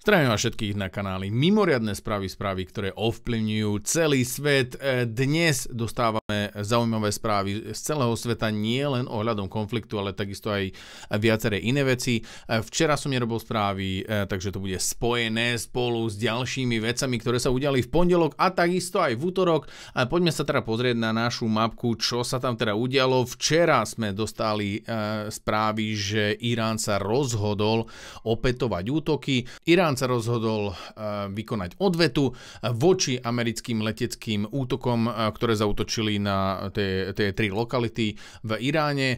Zdravím vás všetkých na kanáli Mimoriadne správy, ktoré ovplyvňujú celý svet. Dnes dostávame zaujímavé správy z celého sveta, nie len ohľadom konfliktu, ale takisto aj viaceré iné veci. Včera som nerobil správy, takže to bude spojené spolu s ďalšími vecami, ktoré sa udiali v pondelok a takisto aj v útorok. Poďme sa teda pozrieť na našu mapku, čo sa tam teda udialo. Včera sme dostali správy, že Irán sa rozhodol opätovať útoky. Irán sa rozhodol vykonať odvetu voči americkým leteckým útokom, ktoré zaútočili na tie tri lokality v Iráne.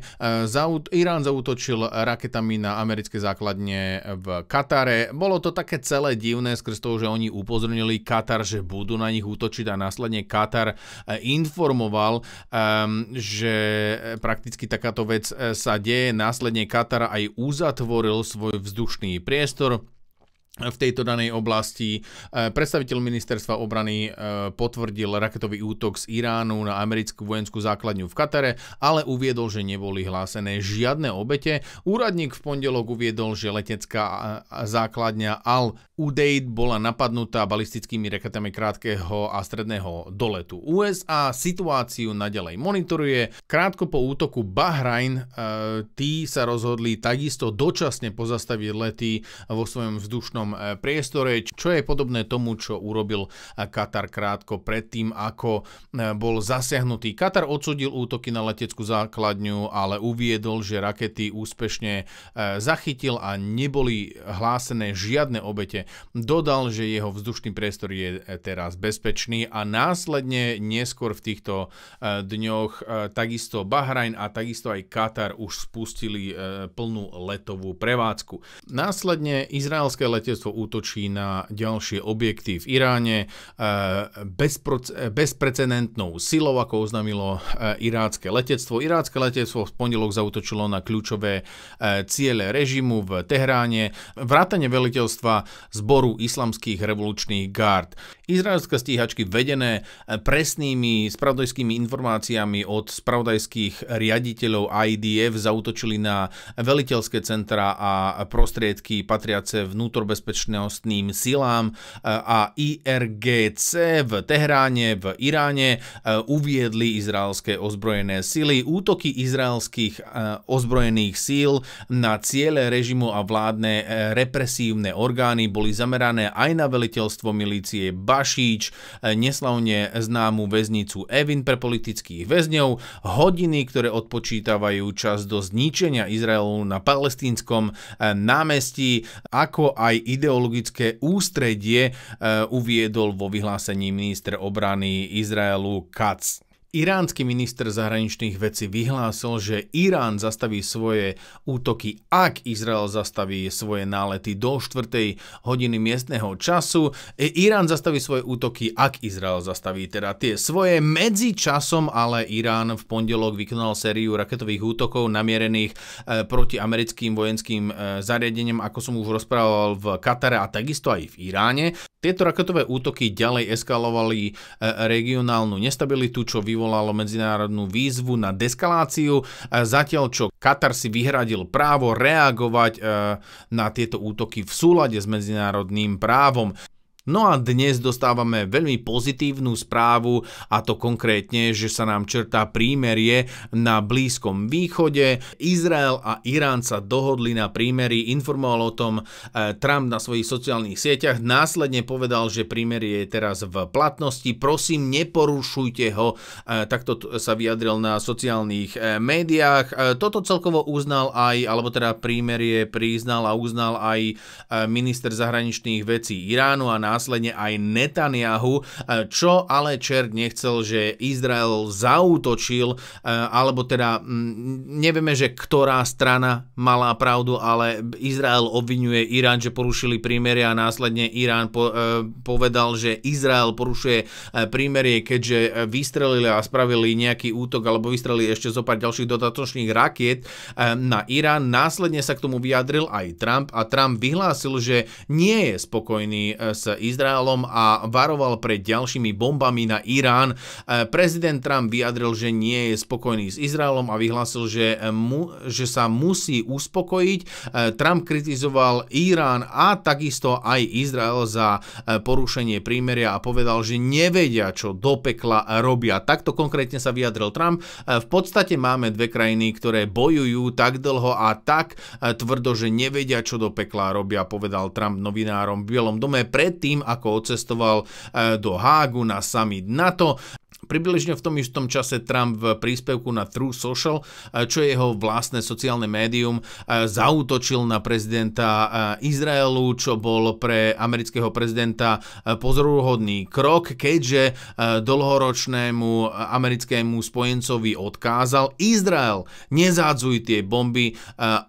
Irán zaútočil raketami na americké základne v Katare. Bolo to také celé divné skrz toho, že oni upozornili Katar, že budú na nich útočiť a následne Katar informoval, že prakticky takáto vec sa deje. Následne Katar aj uzatvoril svoj vzdušný priestor v tejto danej oblasti. Predstaviteľ ministerstva obrany potvrdil raketový útok z Iránu na americkú vojenskú základňu v Katare, ale uviedol, že neboli hlásené žiadne obete. Úradník v pondelok uviedol, že letecká základňa Al-Udeid bola napadnutá balistickými raketami krátkeho a stredného doletu. USA situáciu naďalej monitoruje. Krátko po útoku Bahrajn, tí sa rozhodli takisto dočasne pozastaviť lety vo svojom vzdušnom priestore, čo je podobné tomu, čo urobil Katar krátko predtým, ako bol zasiahnutý. Katar odsúdil útoky na leteckú základňu, ale uviedol, že rakety úspešne zachytil a neboli hlásené žiadne obete. Dodal, že jeho vzdušný priestor je teraz bezpečný a následne neskôr v týchto dňoch takisto Bahrajn a takisto aj Katar už spustili plnú letovú prevádzku. Následne izraelské letectvo útočí na ďalšie objekty v Iráne bezprecedentnou silou, ako oznámilo irácke letectvo. Irácke letectvo v pondelok zaútočilo na kľúčové ciele režimu v Tehráne, vrátane veliteľstva zboru islamských revolučných gárd. Izraelské stíhačky vedené presnými spravodajskými informáciami od spravodajských riaditeľov IDF zaútočili na veliteľské centra a prostriedky patriace vnútrobezpečnostným silám a IRGC v Tehráne v Iráne uviedli izraelské ozbrojené sily. Útoky izraelských ozbrojených síl na ciele režimu a vládne represívne orgány boli zamerané aj na veliteľstvo milície Bašíč, neslavne známu väznicu Evin pre politických väzňov, hodiny, ktoré odpočítavajú čas do zničenia Izraelu na palestínskom námestí, ako aj ideologické ústredie, uviedol vo vyhlásení minister obrany Izraelu Katz. Iránsky minister zahraničných vecí vyhlásil, že Irán zastaví svoje útoky, ak Izrael zastaví svoje nálety do 4. hodiny miestneho času. Irán zastaví svoje útoky, ak Izrael zastaví teda tie svoje. Medzi časom ale Irán v pondelok vykonal sériu raketových útokov namierených proti americkým vojenským zariadeniam, ako som už rozprával, v Katare a takisto aj v Iráne. Tieto raketové útoky ďalej eskalovali regionálnu nestabilitu, čo vyvolalo medzinárodnú výzvu na deskaláciu, zatiaľ čo Katar si vyhradil právo reagovať na tieto útoky v súlade s medzinárodným právom. No a dnes dostávame veľmi pozitívnu správu, a to konkrétne, že sa nám črtá prímerie na Blízkom východe. Izrael a Irán sa dohodli na prímerí, informoval o tom Trump na svojich sociálnych sieťach, následne povedal, že prímerie je teraz v platnosti, prosím, neporušujte ho, takto sa vyjadril na sociálnych médiách. Toto celkovo uznal aj, alebo teda prímerie priznal a uznal aj minister zahraničných vecí Iránu a následne aj Netanyahu, čo ale čert nechcel, že Izrael zaútočil, alebo teda nevieme, že ktorá strana mala pravdu, ale Izrael obviňuje Irán, že porušili prímerie a následne Irán povedal, že Izrael porušuje prímerie, keďže vystrelili a spravili nejaký útok alebo vystrelili ešte zo pár ďalších dodatočných rakiet na Irán. Následne sa k tomu vyjadril aj Trump a Trump vyhlásil, že nie je spokojný s Izraelom a varoval pred ďalšími bombami na Irán. Prezident Trump vyjadril, že nie je spokojný s Izraelom a vyhlásil, že sa musí uspokojiť. Trump kritizoval Irán a takisto aj Izrael za porušenie prímeria a povedal, že nevedia, čo do pekla robia. Takto konkrétne sa vyjadril Trump. V podstate máme dve krajiny, ktoré bojujú tak dlho a tak tvrdo, že nevedia, čo do pekla robia, povedal Trump novinárom v Bielom dome predtým, ako odcestoval do Hágu na summit NATO. Približne v tom istom čase Trump v príspevku na Truth Social, čo je jeho vlastné sociálne médium, zaútočil na prezidenta Izraelu, čo bol pre amerického prezidenta pozoruhodný krok, keďže dlhoročnému americkému spojencovi odkázal: Izrael, nezádzuj tie bomby,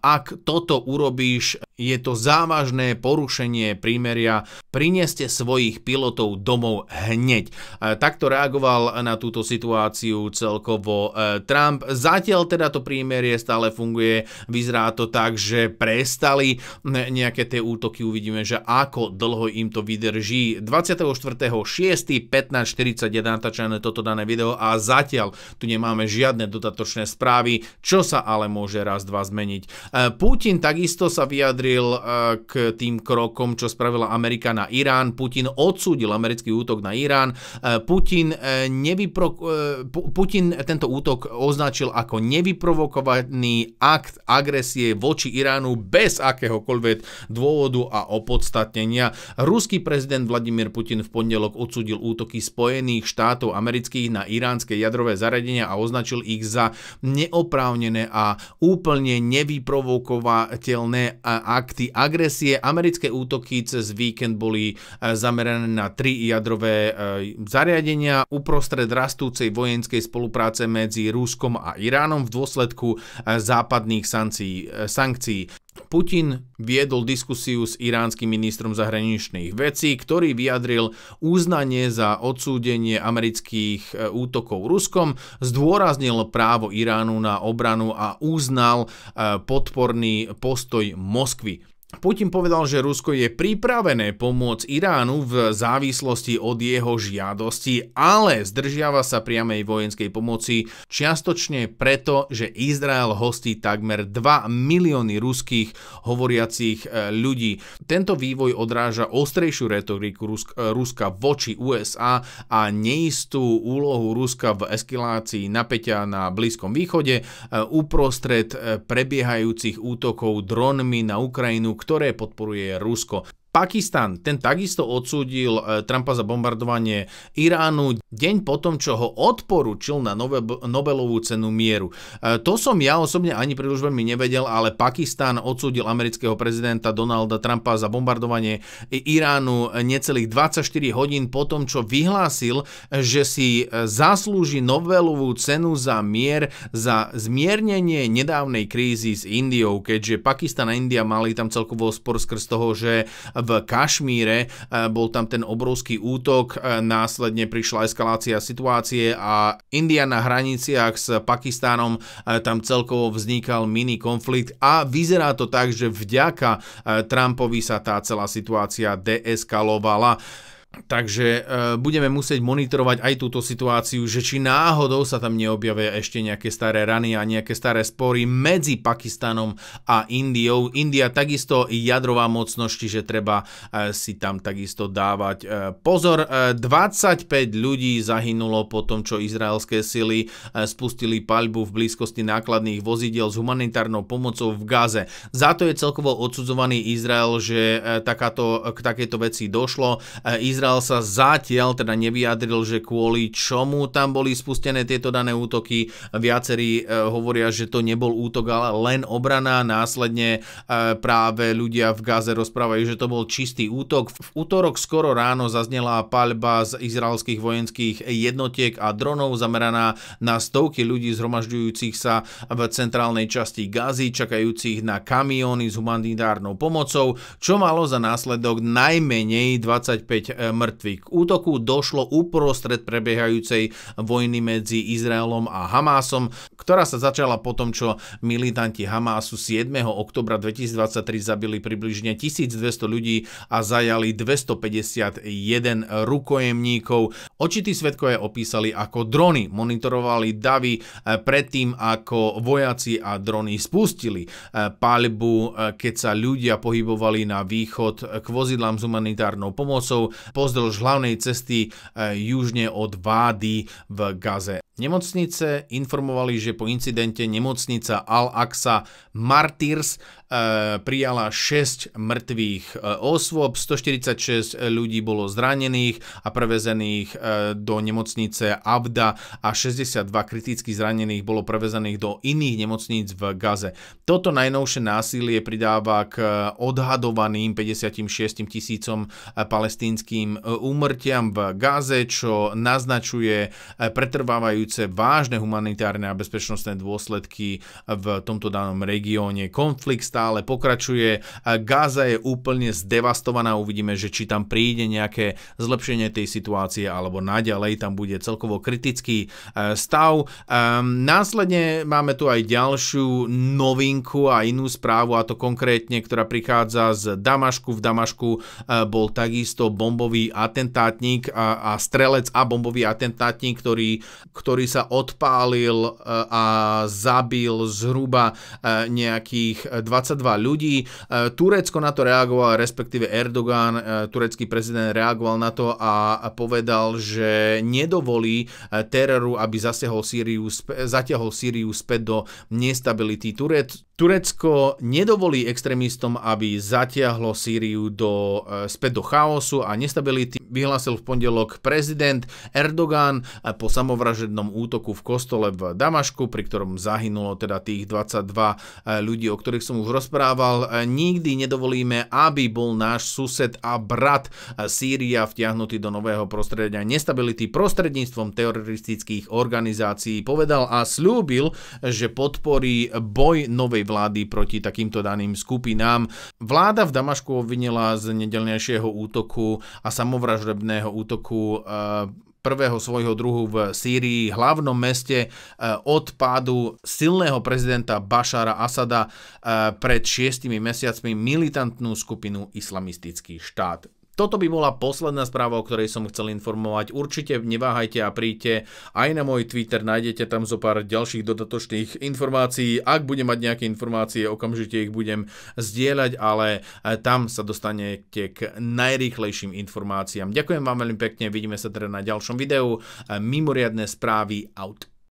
ak toto urobíš, je to závažné porušenie prímeria, prineste svojich pilotov domov hneď. Takto reagoval na túto situáciu celkovo Trump. Zatiaľ teda to prímerie stále funguje, vyzerá to tak, že prestali nejaké tie útoky, uvidíme, že ako dlho im to vydrží. 24.6.15.41 natáčané toto dané video a zatiaľ tu nemáme žiadne dodatočné správy, čo sa ale môže raz, dva zmeniť. Putin takisto sa vyjadril k tým krokom, čo spravila Amerika na Irán. Putin odsúdil americký útok na Irán. Putin tento útok označil ako nevyprovokovaný akt agresie voči Iránu bez akéhokoľvek dôvodu a opodstatnenia. Ruský prezident Vladimír Putin v pondelok odsúdil útoky Spojených štátov amerických na iránske jadrové zariadenia a označil ich za neoprávnené a úplne nevyprovokovateľné akty agresie. Americké útoky cez víkend boli zamerané na 3 jadrové zariadenia uprostred rastúcej vojenskej spolupráce medzi Ruskom a Iránom v dôsledku západných sankcií. Putin viedol diskusiu s iránskym ministrom zahraničných vecí, ktorý vyjadril uznanie za odsúdenie amerických útokov Ruskom, zdôraznil právo Iránu na obranu a uznal podporný postoj Moskvy. Putin povedal, že Rusko je pripravené pomôcť Iránu v závislosti od jeho žiadosti, ale zdržiava sa priamej vojenskej pomoci čiastočne preto, že Izrael hostí takmer 2 milióny ruských hovoriacich ľudí. Tento vývoj odráža ostrejšiu retoriku Ruska voči USA a neistú úlohu Ruska v eskalácii napätia na Blízkom východe uprostred prebiehajúcich útokov dronmi na Ukrajinu, ktoré podporuje Rusko. Pakistan, ten takisto odsúdil Trumpa za bombardovanie Iránu deň potom, čo ho odporučil na Nobelovú cenu mieru. To som ja osobne ani príliš veľmi nevedel, ale Pakistan odsúdil amerického prezidenta Donalda Trumpa za bombardovanie Iránu necelých 24 hodín potom, čo vyhlásil, že si zaslúži Nobelovú cenu za mier, za zmiernenie nedávnej krízy s Indiou, keďže Pakistan a India mali tam celkovo spor skrz toho, že v Kašmíre bol tam ten obrovský útok, následne prišla eskalácia situácie a India na hraniciach s Pakistánom, tam celkovo vznikal mini konflikt a vyzerá to tak, že vďaka Trumpovi sa tá celá situácia deeskalovala. Takže budeme musieť monitorovať aj túto situáciu, že či náhodou sa tam neobjavia ešte nejaké staré rany a nejaké staré spory medzi Pakistanom a Indiou. India takisto jadrová mocnosť, čiže treba si tam takisto dávať pozor. 25 ľudí zahynulo po tom, čo izraelské sily spustili paľbu v blízkosti nákladných vozidiel s humanitárnou pomocou v Gaze. Za to je celkovo odsudzovaný Izrael, že k takéto veci došlo. Izrael sa zatiaľ teda nevyjadril, že kvôli čomu tam boli spustené tieto dané útoky. Viacerí hovoria, že to nebol útok, ale len obrana. Následne práve ľudia v Gaze rozprávajú, že to bol čistý útok. V útorok skoro ráno zaznela paľba z izraelských vojenských jednotiek a dronov zameraná na stovky ľudí zhromažďujúcich sa v centrálnej časti Gazy, čakajúcich na kamióny s humanitárnou pomocou, čo malo za následok najmenej 25 mŕtvych. K útoku došlo uprostred prebiehajúcej vojny medzi Izraelom a Hamásom, ktorá sa začala po tom, čo militanti Hamásu 7. októbra 2023 zabili približne 1200 ľudí a zajali 251 rukojemníkov. Očití svedkovia opísali, ako drony monitorovali davy predtým, ako vojaci a drony spustili paľbu, keď sa ľudia pohybovali na východ k vozidlám s humanitárnou pomocou pozdĺž hlavnej cesty južne od Vády v Gaze. Nemocnice informovali, že po incidente nemocnica Al-Aqsa Martyrs prijala 6 mŕtvych osôb, 146 ľudí bolo zranených a prevezených do nemocnice Abda a 62 kriticky zranených bolo prevezených do iných nemocníc v Gaze. Toto najnovšie násilie pridáva k odhadovaným 56 000 palestínskym úmrtiam v Gaze, čo naznačuje pretrvávajúce vážne humanitárne a bezpečnostné dôsledky v tomto danom regióne. Konflikt stále pokračuje. Gaza je úplne zdevastovaná. Uvidíme, že či tam príde nejaké zlepšenie tej situácie alebo naďalej tam bude celkovo kritický stav. Následne máme tu aj ďalšiu novinku a inú správu, a to konkrétne, ktorá prichádza z Damašku. V Damašku bol takisto bombový atentátnik a strelec a bombový atentátnik, ktorý sa odpálil a zabil zhruba nejakých 22 ľudí. Turecko na to reagoval, respektíve Erdogan, turecký prezident, reagoval na to a povedal, že nedovolí teroru, aby zatiahol Sýriu späť do nestability. Turecko nedovolí extrémistom, aby zatiahlo Sýriu späť do chaosu a nestability. Vyhlásil v pondelok prezident Erdogan po samovražednom útoku v kostole v Damašku, pri ktorom zahynulo teda tých 22 ľudí, o ktorých som už rozprával. Nikdy nedovolíme, aby bol náš sused a brat Sýria vtiahnutý do nového prostredia nestability prostredníctvom teroristických organizácií, povedal a slúbil, že podporí boj novej vlády proti takýmto daným skupinám. Vláda v Damašku obvinila z nedeľnejšieho útoku a samovražedného útoku prvého svojho druhu v Sýrii, hlavnom meste, od pádu silného prezidenta Bašara Asada pred 6 mesiacmi militantnú skupinu Islamistický štát. Toto by bola posledná správa, o ktorej som chcel informovať. Určite neváhajte a príďte aj na môj Twitter, nájdete tam zo pár ďalších dodatočných informácií. Ak budem mať nejaké informácie, okamžite ich budem zdieľať, ale tam sa dostanete k najrýchlejším informáciám. Ďakujem vám veľmi pekne, vidíme sa teda na ďalšom videu. Mimoriadne správy out.